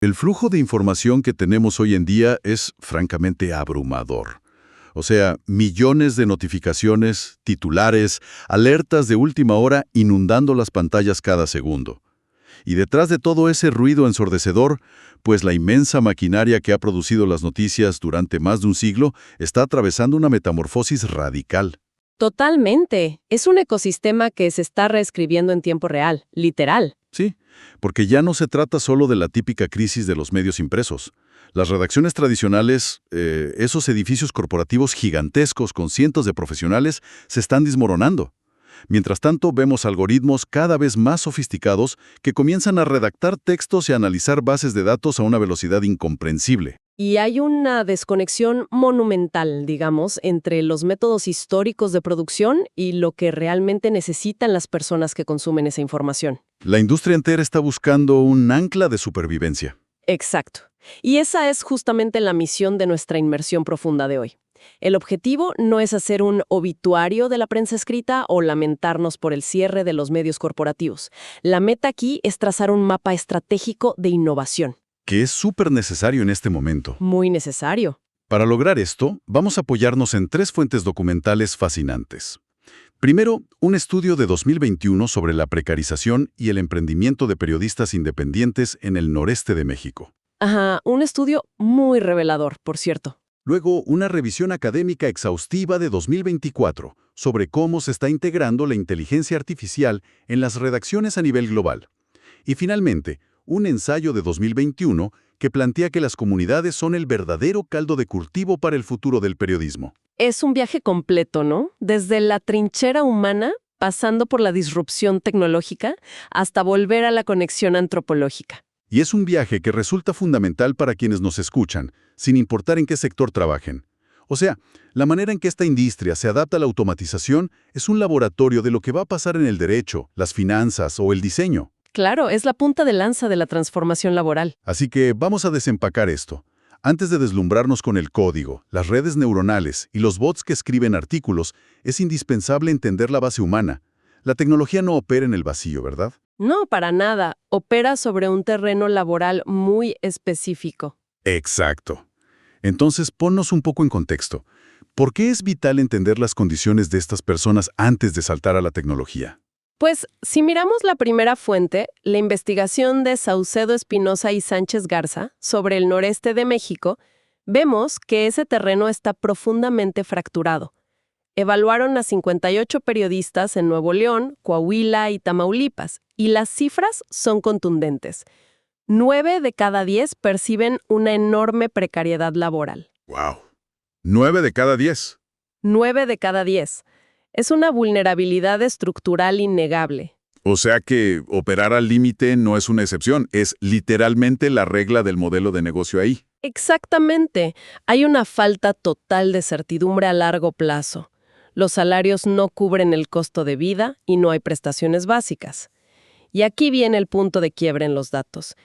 El flujo de información que tenemos hoy en día es francamente abrumador. O sea, millones de notificaciones, titulares, alertas de última hora inundando las pantallas cada segundo. Y detrás de todo ese ruido ensordecedor, pues la inmensa maquinaria que ha producido las noticias durante más de un siglo está atravesando una metamorfosis radical. Totalmente. Es un ecosistema que se está reescribiendo en tiempo real, literal. Sí, porque ya no se trata solo de la típica crisis de los medios impresos. Las redacciones tradicionales, esos edificios corporativos gigantescos con cientos de profesionales, se están desmoronando. Mientras tanto, vemos algoritmos cada vez más sofisticados que comienzan a redactar textos y a analizar bases de datos a una velocidad incomprensible. Y hay una desconexión monumental, digamos, entre los métodos históricos de producción y lo que realmente necesitan las personas que consumen esa información. La industria entera está buscando un ancla de supervivencia. Exacto. Y esa es justamente la misión de nuestra inmersión profunda de hoy. El objetivo no es hacer un obituario de la prensa escrita o lamentarnos por el cierre de los medios corporativos. La meta aquí es trazar un mapa estratégico de innovación. Que es súper necesario en este momento. Muy necesario. Para lograr esto, vamos a apoyarnos en 3 fuentes documentales fascinantes. Primero, un estudio de 2021 sobre la precarización y el emprendimiento de periodistas independientes en el noreste de México. Ajá, un estudio muy revelador, por cierto. Luego, una revisión académica exhaustiva de 2024 sobre cómo se está integrando la inteligencia artificial en las redacciones a nivel global. Y finalmente, un ensayo de 2021 que plantea que las comunidades son el verdadero caldo de cultivo para el futuro del periodismo. Es un viaje completo, ¿no? Desde la trinchera humana, pasando por la disrupción tecnológica, hasta volver a la conexión antropológica. Y es un viaje que resulta fundamental para quienes nos escuchan, sin importar en qué sector trabajen. O sea, la manera en que esta industria se adapta a la automatización es un laboratorio de lo que va a pasar en el derecho, las finanzas o el diseño. Claro, es la punta de lanza de la transformación laboral. Así que vamos a desempacar esto. Antes de deslumbrarnos con el código, las redes neuronales y los bots que escriben artículos, es indispensable entender la base humana. La tecnología no opera en el vacío, ¿verdad? No, para nada. Opera sobre un terreno laboral muy específico. Exacto. Entonces, ponnos un poco en contexto. ¿Por qué es vital entender las condiciones de estas personas antes de saltar a la tecnología? Pues, si miramos la primera fuente, la investigación de Saucedo Espinosa y Sánchez Garza sobre el noreste de México, vemos que ese terreno está profundamente fracturado. Evaluaron a 58 periodistas en Nuevo León, Coahuila y Tamaulipas, y las cifras son contundentes. 9 de cada 10 perciben una enorme precariedad laboral. ¡Wow! 9 de cada 10. 9 de cada 10. Es una vulnerabilidad estructural innegable. O sea que operar al límite no es una excepción, es literalmente la regla del modelo de negocio ahí. Exactamente. Hay una falta total de certidumbre a largo plazo. Los salarios no cubren el costo de vida y no hay prestaciones básicas. Y aquí viene el punto de quiebre en los datos.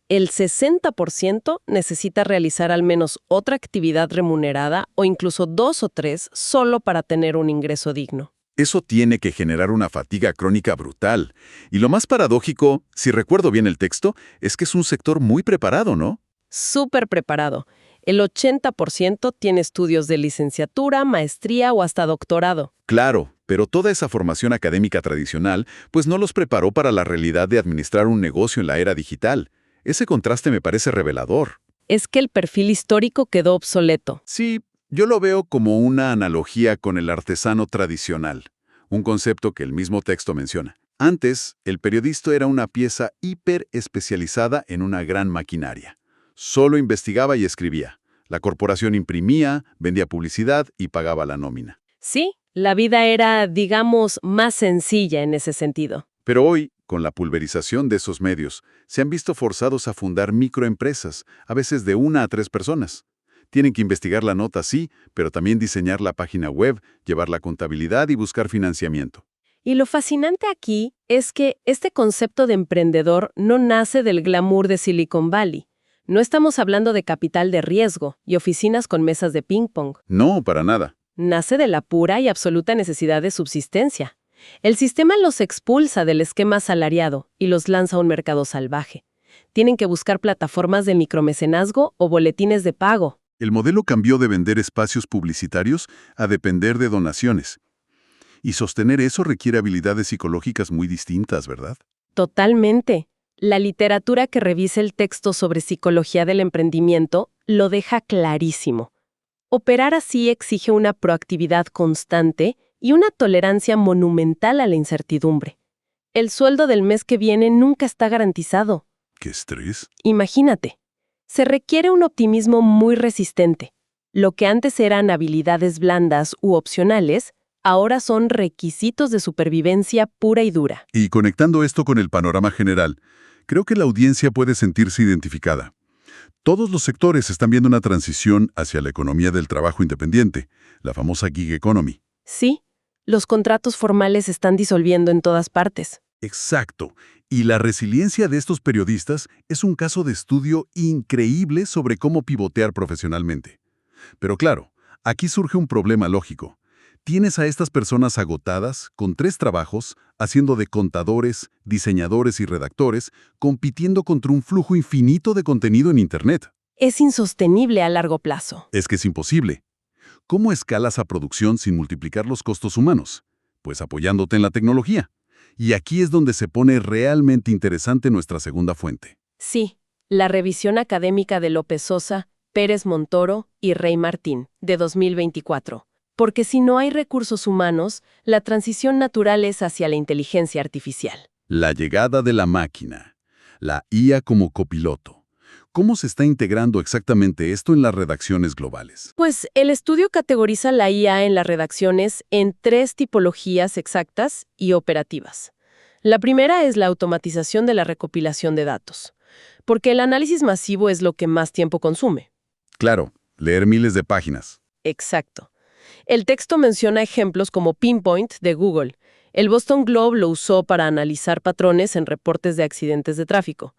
El 60% necesita realizar al menos otra actividad remunerada o incluso 2 o 3 solo para tener un ingreso digno. Eso tiene que generar una fatiga crónica brutal. Y lo más paradójico, si recuerdo bien el texto, es que es un sector muy preparado, ¿no? Súper preparado. El 80% tiene estudios de licenciatura, maestría o hasta doctorado. Claro, pero toda esa formación académica tradicional, pues no los preparó para la realidad de administrar un negocio en la era digital. Ese contraste me parece revelador. Es que el perfil histórico quedó obsoleto. Sí, yo lo veo como una analogía con el artesano tradicional, un concepto que el mismo texto menciona. Antes, el periodista era una pieza hiper especializada en una gran maquinaria. Solo investigaba y escribía. La corporación imprimía, vendía publicidad y pagaba la nómina. Sí, la vida era, digamos, más sencilla en ese sentido. Pero hoy, con la pulverización de esos medios, se han visto forzados a fundar microempresas, a veces de 1 a 3 personas. Tienen que investigar la nota, sí, pero también diseñar la página web, llevar la contabilidad y buscar financiamiento. Y lo fascinante aquí es que este concepto de emprendedor no nace del glamour de Silicon Valley. No estamos hablando de capital de riesgo y oficinas con mesas de ping-pong. No, para nada. Nace de la pura y absoluta necesidad de subsistencia. El sistema los expulsa del esquema asalariado y los lanza a un mercado salvaje. Tienen que buscar plataformas de micromecenazgo o boletines de pago. El modelo cambió de vender espacios publicitarios a depender de donaciones. Y sostener eso requiere habilidades psicológicas muy distintas, ¿verdad? Totalmente. La literatura que revisa el texto sobre psicología del emprendimiento lo deja clarísimo. Operar así exige una proactividad constante y una tolerancia monumental a la incertidumbre. El sueldo del mes que viene nunca está garantizado. ¡Qué estrés! Imagínate. Se requiere un optimismo muy resistente. Lo que antes eran habilidades blandas u opcionales, ahora son requisitos de supervivencia pura y dura. Y conectando esto con el panorama general, creo que la audiencia puede sentirse identificada. Todos los sectores están viendo una transición hacia la economía del trabajo independiente, la famosa gig economy. Sí, los contratos formales se están disolviendo en todas partes. Exacto. Y la resiliencia de estos periodistas es un caso de estudio increíble sobre cómo pivotear profesionalmente. Pero claro, aquí surge un problema lógico. Tienes a estas personas agotadas, con 3 trabajos, haciendo de contadores, diseñadores y redactores, compitiendo contra un flujo infinito de contenido en Internet. Es insostenible a largo plazo. Es que es imposible. ¿Cómo escalas a producción sin multiplicar los costos humanos? Pues apoyándote en la tecnología. Y aquí es donde se pone realmente interesante nuestra segunda fuente. Sí, la revisión académica de López Sosa, Pérez Montoro y Rey Martín, de 2024. Porque si no hay recursos humanos, la transición natural es hacia la inteligencia artificial. La llegada de la máquina. La IA como copiloto. ¿Cómo se está integrando exactamente esto en las redacciones globales? Pues el estudio categoriza la IA en las redacciones en 3 tipologías exactas y operativas. La primera es la automatización de la recopilación de datos, porque el análisis masivo es lo que más tiempo consume. Claro, leer miles de páginas. Exacto. El texto menciona ejemplos como Pinpoint de Google. El Boston Globe lo usó para analizar patrones en reportes de accidentes de tráfico,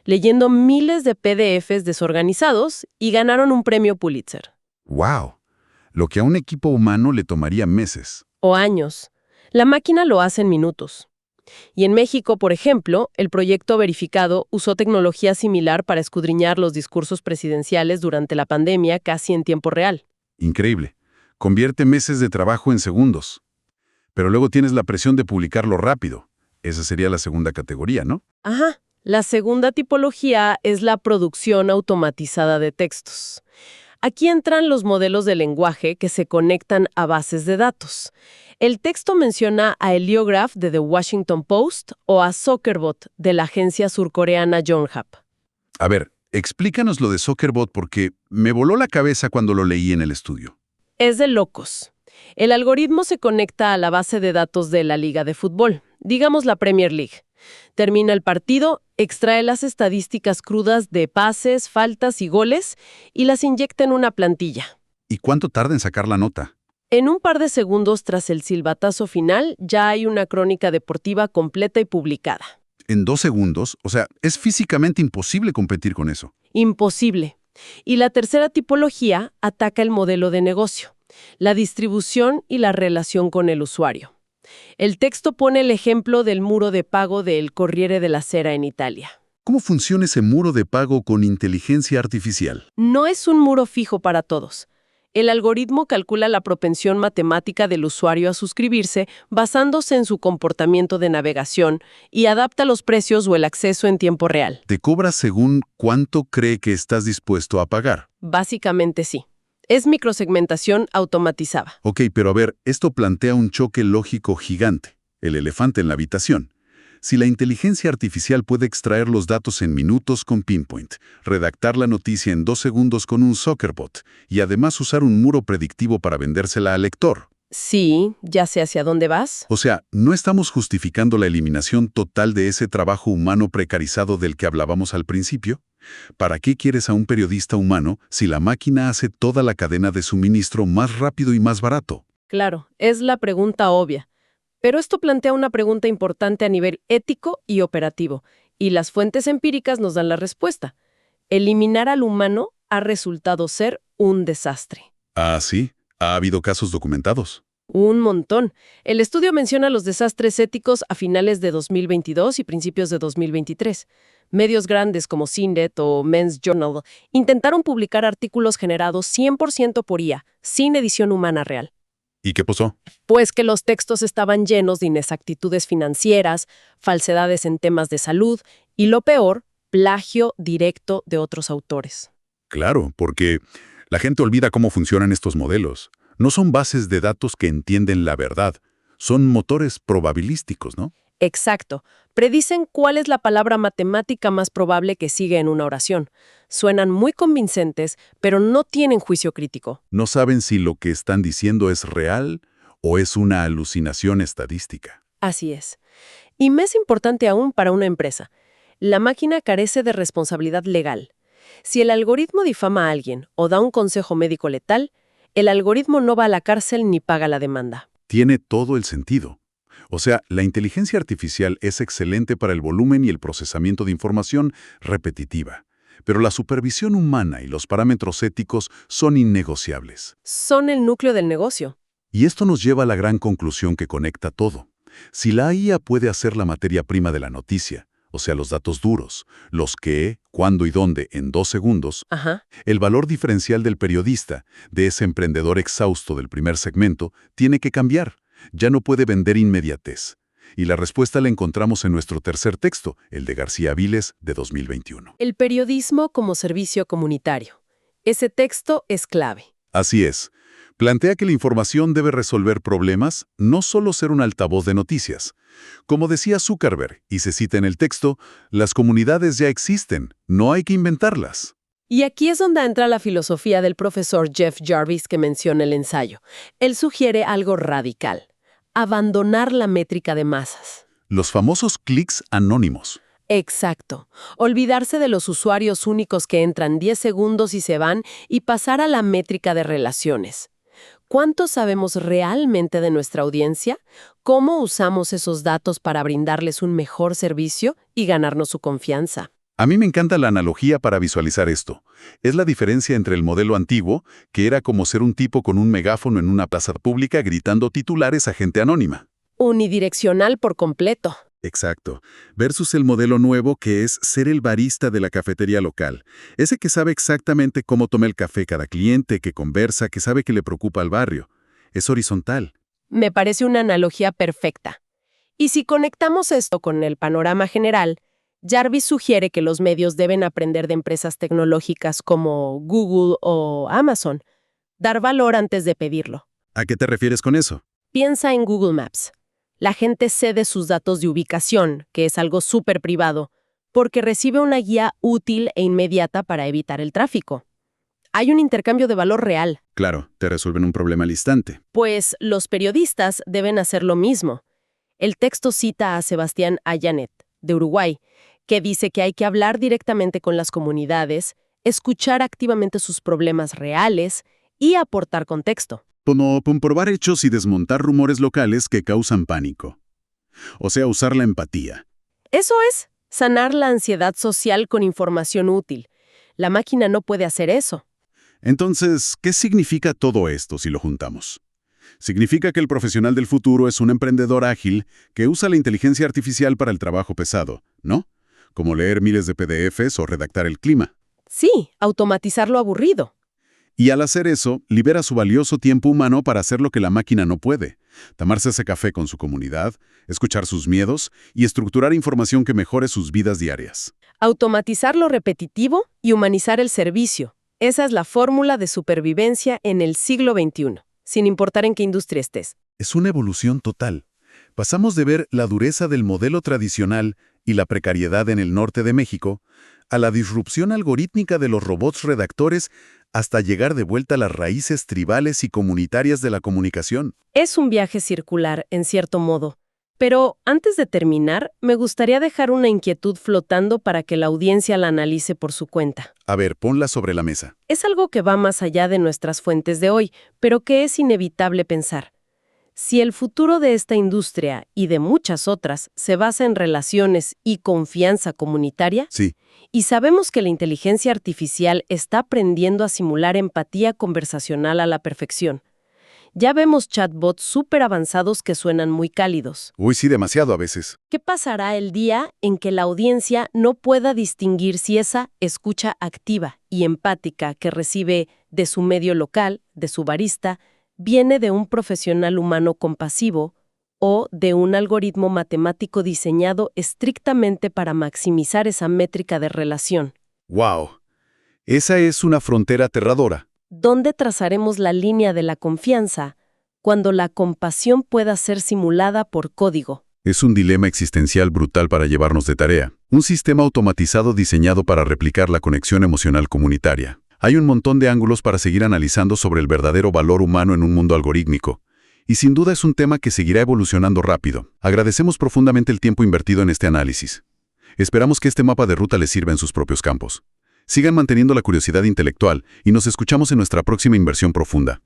leyendo miles de PDFs desorganizados y ganaron un premio Pulitzer. ¡Wow! Lo que a un equipo humano le tomaría meses. O años. La máquina lo hace en minutos. Y en México, por ejemplo, el proyecto Verificado usó tecnología similar para escudriñar los discursos presidenciales durante la pandemia casi en tiempo real. Increíble. Convierte meses de trabajo en segundos. Pero luego tienes la presión de publicarlo rápido. Esa sería la segunda categoría, ¿no? Ajá. La segunda tipología es la producción automatizada de textos. Aquí entran los modelos de lenguaje que se conectan a bases de datos. El texto menciona a Heliograph de The Washington Post o a Soccerbot de la agencia surcoreana Yonhap. A ver, explícanos lo de Soccerbot porque me voló la cabeza cuando lo leí en el estudio. Es de locos. El algoritmo se conecta a la base de datos de la liga de fútbol, digamos la Premier League. Termina el partido, extrae las estadísticas crudas de pases, faltas y goles y las inyecta en una plantilla. ¿Y cuánto tarda en sacar la nota? En un par de segundos tras el silbatazo final, ya hay una crónica deportiva completa y publicada. En 2 segundos, o sea, es físicamente imposible competir con eso. Imposible. Y la tercera tipología ataca el modelo de negocio, la distribución y la relación con el usuario. El texto pone el ejemplo del muro de pago del Corriere della Sera en Italia. ¿Cómo funciona ese muro de pago con inteligencia artificial? No es un muro fijo para todos. El algoritmo calcula la propensión matemática del usuario a suscribirse basándose en su comportamiento de navegación y adapta los precios o el acceso en tiempo real. Te cobra según cuánto cree que estás dispuesto a pagar. Básicamente sí. Es microsegmentación automatizada. Ok, pero a ver, esto plantea un choque lógico gigante. El elefante en la habitación. Si la inteligencia artificial puede extraer los datos en minutos con Pinpoint, redactar la noticia en 2 segundos con un Soccerbot y además usar un muro predictivo para vendérsela al lector. Sí, ya sé hacia dónde vas. O sea, no estamos justificando la eliminación total de ese trabajo humano precarizado del que hablábamos al principio. ¿Para qué quieres a un periodista humano si la máquina hace toda la cadena de suministro más rápido y más barato? Claro, es la pregunta obvia. Pero esto plantea una pregunta importante a nivel ético y operativo, y las fuentes empíricas nos dan la respuesta. Eliminar al humano ha resultado ser un desastre. Ah, sí. ¿Ha habido casos documentados? Un montón. El estudio menciona los desastres éticos a finales de 2022 y principios de 2023. Medios grandes como CNET o Men's Journal intentaron publicar artículos generados 100% por IA, sin edición humana real. ¿Y qué pasó? Pues que los textos estaban llenos de inexactitudes financieras, falsedades en temas de salud y, lo peor, plagio directo de otros autores. Claro, porque la gente olvida cómo funcionan estos modelos. No son bases de datos que entienden la verdad, son motores probabilísticos, ¿no? Exacto. Predicen cuál es la palabra matemática más probable que sigue en una oración. Suenan muy convincentes, pero no tienen juicio crítico. No saben si lo que están diciendo es real o es una alucinación estadística. Así es. Y más importante aún para una empresa, la máquina carece de responsabilidad legal. Si el algoritmo difama a alguien o da un consejo médico letal, el algoritmo no va a la cárcel ni paga la demanda. Tiene todo el sentido. O sea, la inteligencia artificial es excelente para el volumen y el procesamiento de información repetitiva, pero la supervisión humana y los parámetros éticos son innegociables. Son el núcleo del negocio. Y esto nos lleva a la gran conclusión que conecta todo. Si la IA puede hacer la materia prima de la noticia, o sea, los datos duros, los qué, cuándo y dónde en 2 segundos, Ajá. el valor diferencial del periodista, de ese emprendedor exhausto del primer segmento, tiene que cambiar. Ya no puede vender inmediatez. Y la respuesta la encontramos en nuestro tercer texto, el de García Viles, de 2021. El periodismo como servicio comunitario. Ese texto es clave. Así es. Plantea que la información debe resolver problemas, no solo ser un altavoz de noticias. Como decía Zuckerberg, y se cita en el texto, las comunidades ya existen, no hay que inventarlas. Y aquí es donde entra la filosofía del profesor Jeff Jarvis que menciona el ensayo. Él sugiere algo radical: abandonar la métrica de masas. Los famosos clics anónimos. Exacto. Olvidarse de los usuarios únicos que entran 10 segundos y se van y pasar a la métrica de relaciones. ¿Cuánto sabemos realmente de nuestra audiencia? ¿Cómo usamos esos datos para brindarles un mejor servicio y ganarnos su confianza? A mí me encanta la analogía para visualizar esto. Es la diferencia entre el modelo antiguo, que era como ser un tipo con un megáfono en una plaza pública gritando titulares a gente anónima. Unidireccional por completo. Exacto. Versus el modelo nuevo, que es ser el barista de la cafetería local. Ese que sabe exactamente cómo toma el café cada cliente, que conversa, que sabe que le preocupa al barrio. Es horizontal. Me parece una analogía perfecta. Y si conectamos esto con el panorama general, Jarvis sugiere que los medios deben aprender de empresas tecnológicas como Google o Amazon, dar valor antes de pedirlo. ¿A qué te refieres con eso? Piensa en Google Maps. La gente cede sus datos de ubicación, que es algo súper privado, porque recibe una guía útil e inmediata para evitar el tráfico. Hay un intercambio de valor real. Claro, te resuelven un problema al instante. Pues los periodistas deben hacer lo mismo. El texto cita a Sebastián Ayanet, de Uruguay, que dice que hay que hablar directamente con las comunidades, escuchar activamente sus problemas reales y aportar contexto. Como comprobar hechos y desmontar rumores locales que causan pánico. O sea, usar la empatía. Eso es, sanar la ansiedad social con información útil. La máquina no puede hacer eso. Entonces, ¿qué significa todo esto si lo juntamos? Significa que el profesional del futuro es un emprendedor ágil que usa la inteligencia artificial para el trabajo pesado, ¿no? Como leer miles de PDFs o redactar el clima. Sí, automatizar lo aburrido. Y al hacer eso, libera su valioso tiempo humano para hacer lo que la máquina no puede. Tomarse ese café con su comunidad, escuchar sus miedos y estructurar información que mejore sus vidas diarias. Automatizar lo repetitivo y humanizar el servicio. Esa es la fórmula de supervivencia en el siglo XXI, sin importar en qué industria estés. Es una evolución total. Pasamos de ver la dureza del modelo tradicional y la precariedad en el norte de México a la disrupción algorítmica de los robots redactores hasta llegar de vuelta a las raíces tribales y comunitarias de la comunicación. Es un viaje circular, en cierto modo. Pero antes de terminar, me gustaría dejar una inquietud flotando para que la audiencia la analice por su cuenta. A ver, ponla sobre la mesa. Es algo que va más allá de nuestras fuentes de hoy, pero que es inevitable pensar. Si el futuro de esta industria y de muchas otras se basa en relaciones y confianza comunitaria, Sí. y sabemos que la inteligencia artificial está aprendiendo a simular empatía conversacional a la perfección, Ya vemos chatbots súper avanzados que suenan muy cálidos. Uy, sí, demasiado a veces. ¿Qué pasará el día en que la audiencia no pueda distinguir si esa escucha activa y empática que recibe de su medio local, de su barista, viene de un profesional humano compasivo o de un algoritmo matemático diseñado estrictamente para maximizar esa métrica de relación? ¡Wow! Esa es una frontera aterradora. ¿Dónde trazaremos la línea de la confianza cuando la compasión pueda ser simulada por código? Es un dilema existencial brutal para llevarnos de tarea. Un sistema automatizado diseñado para replicar la conexión emocional comunitaria. Hay un montón de ángulos para seguir analizando sobre el verdadero valor humano en un mundo algorítmico. Y sin duda es un tema que seguirá evolucionando rápido. Agradecemos profundamente el tiempo invertido en este análisis. Esperamos que este mapa de ruta les sirva en sus propios campos. Sigan manteniendo la curiosidad intelectual y nos escuchamos en nuestra próxima inversión profunda.